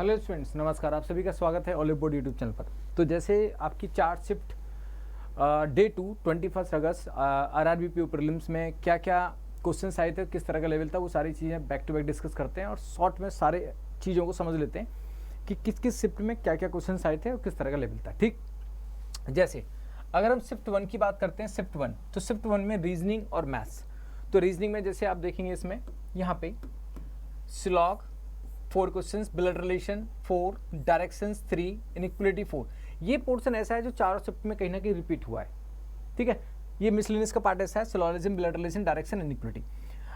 Hello students, नमस्कार। आप सभी का स्वागत है ऑलिव बोर्ड यूट्यूब चैनल पर। तो जैसे आपकी चार्ट शिफ्ट डे 2 21 अगस्त RRBPO प्रीलिम्स में क्या क्या क्वेश्चंस आए थे, किस तरह का लेवल था, वो सारी चीज़ें बैक टू बैक डिस्कस करते हैं और शॉर्ट में सारे चीज़ों को समझ लेते हैं कि किस किस शिफ्ट में क्या क्या क्वेश्चन आए थे और किस तरह का लेवल था। ठीक, जैसे अगर हम शिफ्ट 1 की बात करते हैं, शिफ्ट 1 तो शिफ्ट 1 में रीजनिंग और मैथ्स। तो रीजनिंग में जैसे आप देखेंगे इसमें यहाँ पे slog 4 questions, blood relation 4, directions 3, inequality 4। ये पोर्शन ऐसा है जो चारों शिफ्ट में कहीं ना कहीं रिपीट हुआ है। ठीक है, ये मिसलेनियस का पार्ट ऐसा है, syllogism, blood relation, direction, inequality.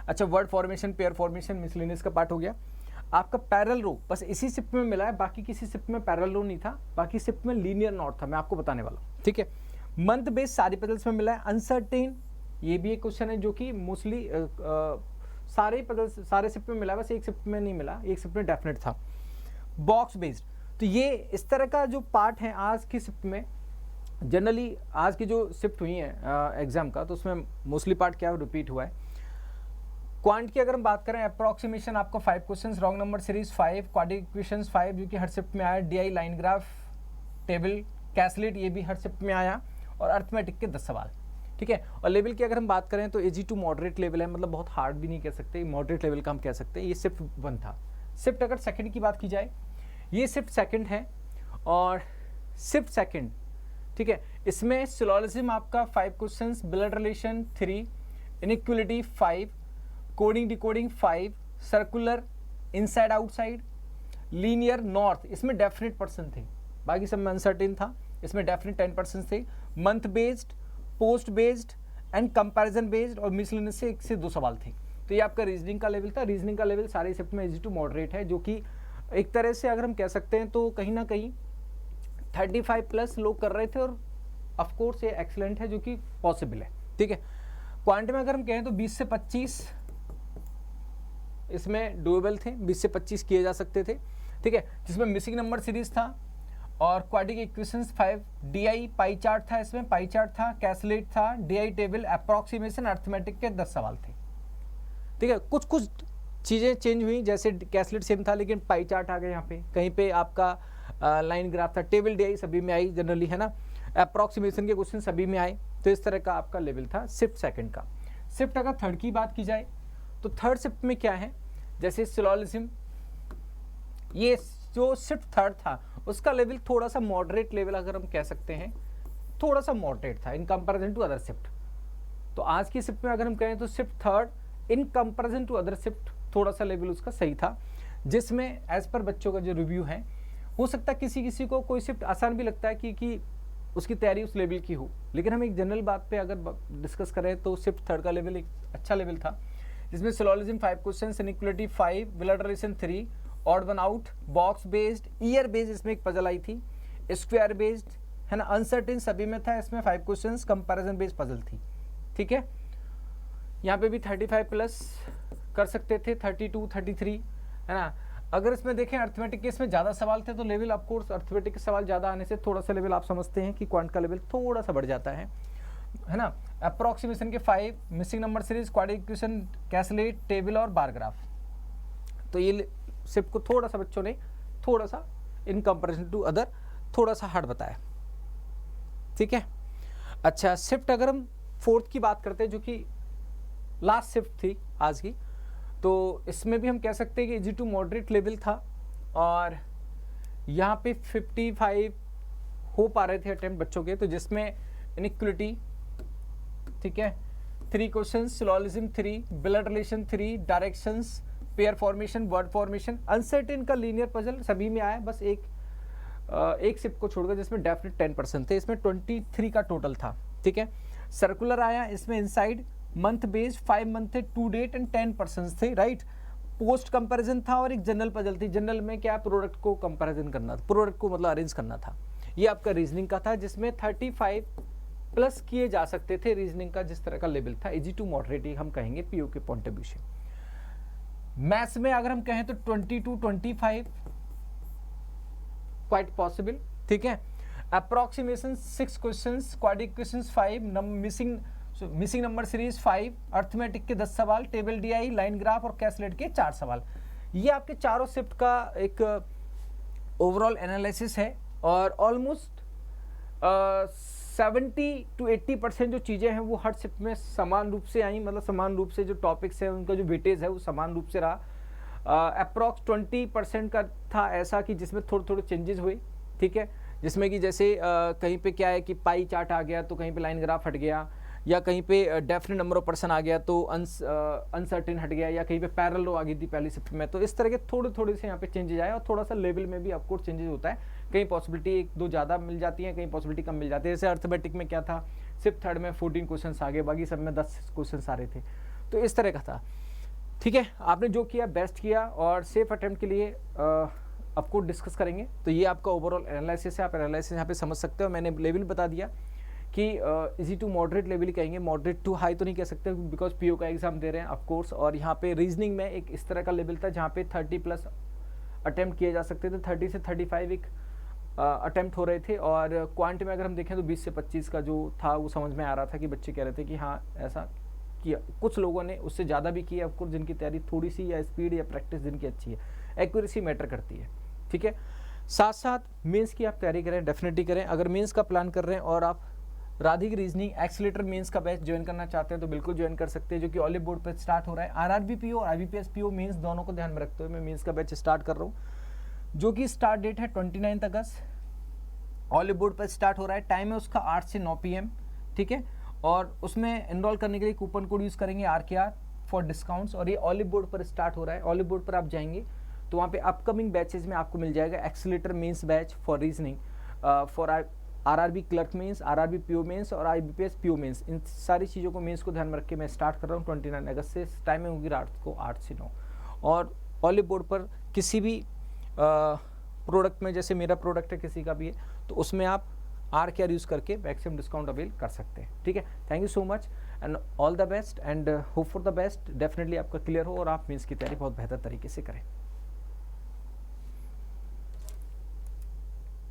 अच्छा, word formation, pair formation miscellaneous का पार्ट हो गया। आपका पैरेलल रो बस इसी शिफ्ट में मिला है, बाकी किसी शिफ्ट में पैरेलल रो नहीं था, बाकी शिफ्ट में लीनियर नॉट था, मैं आपको बताने वाला हूँ। ठीक है, मंथ बेस्ड सारी पजल्स में मिला है। अनसर्टेन ये भी एक क्वेश्चन है जो कि मोस्टली सारे पजल सारे शिफ्ट में मिला, बस एक शिफ्ट में नहीं मिला, एक शिफ्ट में डेफिनेट था। बॉक्स बेस्ड, तो ये इस तरह का जो पार्ट है आज की शिफ्ट में, जनरली आज की जो शिफ्ट हुई है एग्जाम का, तो उसमें मोस्टली पार्ट क्या रिपीट हुआ है। क्वांट की अगर हम बात करें, अप्रोक्सीमेशन आपको 5 questions, wrong number series 5, quadratic equations 5 जो कि हर शिफ्ट में आया, डीआई लाइन ग्राफ, टेबल, कैसलेट ये भी हर शिफ्ट में आया, और अर्थमेटिक के 10 सवाल। ठीक है, और लेवल की अगर हम बात करें तो एजी टू मॉडरेट लेवल है, मतलब बहुत हार्ड भी नहीं कह सकते, मॉडरेट लेवल का हम कह सकते हैं। ये शिफ्ट 1 था। शिफ्ट अगर सेकंड की बात की जाए, ये शिफ्ट सेकंड है, और शिफ्ट सेकंड ठीक है, इसमें सिलोजिज्म आपका 5 questions, blood relation 3, inequality 5, coding decoding 5, circular, inside outside, linear, north, इसमें डेफिनेट पर्सन थे, बाकी सब में अनसर्टेन था, इसमें डेफिनेट 10% थे। Month based, post based and comparison based, और मिसलेनियस से 1 से 2 सवाल थे। तो ये आपका रीजनिंग का लेवल था। रीजनिंग का लेवल सारे शिफ्ट में इजी टू मॉडरेट है, जो कि एक तरह से अगर हम कह सकते हैं तो कहीं ना कहीं 35+ लोग कर रहे थे, और ऑफकोर्स ये एक्सलेंट है, जो कि पॉसिबल है। ठीक है, क्वांट में अगर हम कहें तो 20 से 25 इसमें डुएबल थे, 20 से 25 किए जा सकते थे। ठीक है, जिसमें मिसिंग नंबर सीरीज था, और quadratic equations 5, DI pie chart था, इसमें पाई चार्ट था, कैसलेट था, डीआई टेबल, अप्रोक्सीमेशन, अर्थमेटिक के 10 सवाल थे। ठीक है, कुछ कुछ चीज़ें चेंज हुई, जैसे कैसलेट सेम था लेकिन पाई चार्ट आ गया यहाँ पे, कहीं पे आपका लाइन ग्राफ था, टेबल डीआई सभी में आई जनरली, है ना, अप्रोक्सीमेशन के क्वेश्चन सभी में आए। तो इस तरह का आपका लेवल था शिफ्ट सेकंड का। शिफ्ट अगर थर्ड की बात की जाए तो थर्ड शिफ्ट में क्या है, जैसे सिलोजिज्म, ये जो शिफ्ट थर्ड था उसका लेवल थोड़ा सा मॉडरेट लेवल अगर हम कह सकते हैं, थोड़ा सा मॉडरेट था in comparison to other shift. तो आज की शिफ्ट में अगर हम कहें तो shift third in comparison to other shift थोड़ा सा लेवल उसका सही था, जिसमें एज पर बच्चों का जो रिव्यू है, हो सकता है किसी किसी को कोई शिफ्ट आसान भी लगता है कि उसकी तैयारी उस लेवल की हो, लेकिन हम एक जनरल बात पे अगर डिस्कस करें तो शिफ्ट थर्ड का लेवल एक अच्छा लेवल था, जिसमें syllogism 5 question, inequality 5, blood relation 3, odd one out, box based, year based, इसमें एक पजल आई थी, स्क्वायर बेस्ड, है ना, अनसर्टेन सभी में था, इसमें 5 क्वेश्चंस, कंपैरिजन बेस्ड पजल थी। ठीक है, यहाँ पे भी 35+ कर सकते थे, 32, 33, है ना। अगर इसमें देखें अर्थमेटिक के, इसमें ज़्यादा सवाल थे, तो लेवल ऑफकोर्स अर्थमेटिक के सवाल ज़्यादा आने से थोड़ा सा लेवल आप समझते हैं कि क्वांट का लेवल थोड़ा सा बढ़ जाता है ना। अप्रोक्सीमेशन के 5, missing number series, quadratic equation, caselet, table और बार ग्राफ। तो ये शिफ्ट को थोड़ा सा बच्चों ने थोड़ा सा इन कंपैरिजन टू अदर थोड़ा सा हार्ड बताया। ठीक है, अच्छा, शिफ्ट अगर हम फोर्थ की बात करते हैं, जो कि लास्ट शिफ्ट थी आज की, तो इसमें भी हम कह सकते हैं कि इजी टू मॉडरेट लेवल था, और यहाँ पे 55 हो पा रहे थे अटेम्प्ट बच्चों के, तो जिसमें इनइक्वलिटी, ठीक है, 3 question, syllogism 3, blood relation 3, directions, pair formation, word formation, uncertain का लीनियर पजल सभी में आया, बस एक शिफ्ट को छोड़कर, जिसमें डेफिनेट 10% थे, इसमें 23 का टोटल था। ठीक है, सर्कुलर आया, इसमें इनसाइड, मंथ बेस्ड 5 मंथ थे, 2 डेट एंड 10% थे, राइट। पोस्ट कंपैरिजन था, और एक जनरल पजल थी। जनरल में क्या, प्रोडक्ट को कंपैरिजन करना था, प्रोडक्ट को मतलब अरेंज करना था। ये आपका रीजनिंग का था, जिसमें 35+ किए जा सकते थे। रीजनिंग का जिस तरह का लेवल था, इजी टू मॉडरेट हम कहेंगे पीओ के पॉइंट ऑफ व्यू से। मैथ्स में अगर हम कहें तो 20-25 क्वाइट पॉसिबल। ठीक है, approximation 6 questions, quadratic equations 5, missing number series 5, arithmetic के 10 सवाल, टेबल डीआई, लाइन ग्राफ और कैसलेट के 4 सवाल। ये आपके चारों शिफ्ट का एक ओवरऑल एनालिसिस है और ऑलमोस्ट 70 to 80% जो चीज़ें हैं वो हर शिफ्ट में समान रूप से आई, मतलब समान रूप से जो टॉपिक्स हैं उनका जो वेटेज है वो समान रूप से रहा। अप्रॉक्स 20% का था ऐसा कि जिसमें थोड़े थोड़े चेंजेस हुए, ठीक है, जिसमें कि जैसे कहीं पे क्या है कि पाई चार्ट आ गया तो कहीं पे लाइन ग्राफ हट गया, या कहीं पे डेफिनेट नंबर ऑफ पर्सन आ गया तो अनसर्टेन हट गया, या कहीं पे पैरेलल रो आ गई थी पहली शिफ्ट में। तो इस तरह के थोड़े थोड़े से यहाँ पे चेंजेस आए और थोड़ा सा लेवल में भी आपको चेंजेस होता है, कहीं पॉसिबिलिटी एक दो ज़्यादा मिल जाती है, कहीं पॉसिबिलिटी कम मिल जाती है। जैसे अर्थमेटिक में क्या था, शिफ्ट थर्ड में 14 क्वेश्चन आ गए, बाकी सब में 10 क्वेश्चन आ रहे थे, तो इस तरह का था। ठीक है, आपने जो किया बेस्ट किया और सेफ अटेम्प्ट के लिए आपको डिस्कस करेंगे। तो ये आपका ओवरऑल एनालिसिस है, आप एनालिसिस यहाँ पे समझ सकते हो। मैंने लेवल बता दिया कि इजी टू मॉडरेट लेवल ही कहेंगे, मॉडरेट टू हाई तो नहीं कह सकते बिकॉज पीओ का एग्जाम दे रहे हैं ऑफ कोर्स। और यहाँ पे रीजनिंग में एक इस तरह का लेवल था जहाँ पे 30+ अटेम्प्ट किए जा सकते थे, 30 से 35 एक अटेम्प्ट हो रहे थे। और क्वांट में अगर हम देखें तो 20 से 25 का जो था वो समझ में आ रहा था कि बच्चे कह रहे थे कि हाँ ऐसा किया। कुछ लोगों ने उससे ज़्यादा भी किया ऑफकोर्स, जिनकी तैयारी थोड़ी सी या स्पीड या प्रैक्टिस जिनकी अच्छी है, एक्यूरेसी मैटर करती है। ठीक है, साथ साथ मेंस की आप तैयारी करें, डेफिनेटली करें। अगर मेंस का प्लान कर रहे हैं और आप राधिक रीजनिंग एक्सीलेटर मेंस का बैच ज्वाइन करना चाहते हैं तो बिल्कुल ज्वाइन कर सकते हैं, जो कि ऑलिव बोर्ड पर स्टार्ट हो रहा है। आरआरबी पीओ और आईबीपीएस पीओ मेंस दोनों को ध्यान में रखते हुए मैं मेंस का बैच स्टार्ट कर रहा हूँ, जो कि स्टार्ट डेट है 29 अगस्त। ऑलिव बोर्ड पर स्टार्ट हो रहा है, टाइम है उसका 8 से 9 PM। ठीक है, और उसमें एनरोल करने के लिए कूपन कोड यूज़ करेंगे RKR फॉर डिस्काउंट्स। और ये ऑलिव बोर्ड पर स्टार्ट हो रहा है। ऑलिव बोर्ड पर आप जाएंगे तो वहाँ पे अपकमिंग बैचेज में आपको मिल जाएगा accelerator mains batch for reasoning, for RRB clerk mains, RRB PO mains और आईबीपीएस पीओ मेंस। इन सारी चीज़ों को मेंस को ध्यान में रख के मैं स्टार्ट कर रहा हूँ 29 अगस्त से। टाइमिंग होगी रात को 8 से 9। और ऑलिव बोर्ड पर किसी भी प्रोडक्ट में, जैसे मेरा प्रोडक्ट है किसी का भी है, तो उसमें आप RKR यूज़ करके मैक्सिमम डिस्काउंट अवेल कर सकते हैं। ठीक है, thank you so much and all the best and hope for the best. Definitely आपका क्लियर हो और आप मेंस की तैयारी बहुत बेहतर तरीके से करें।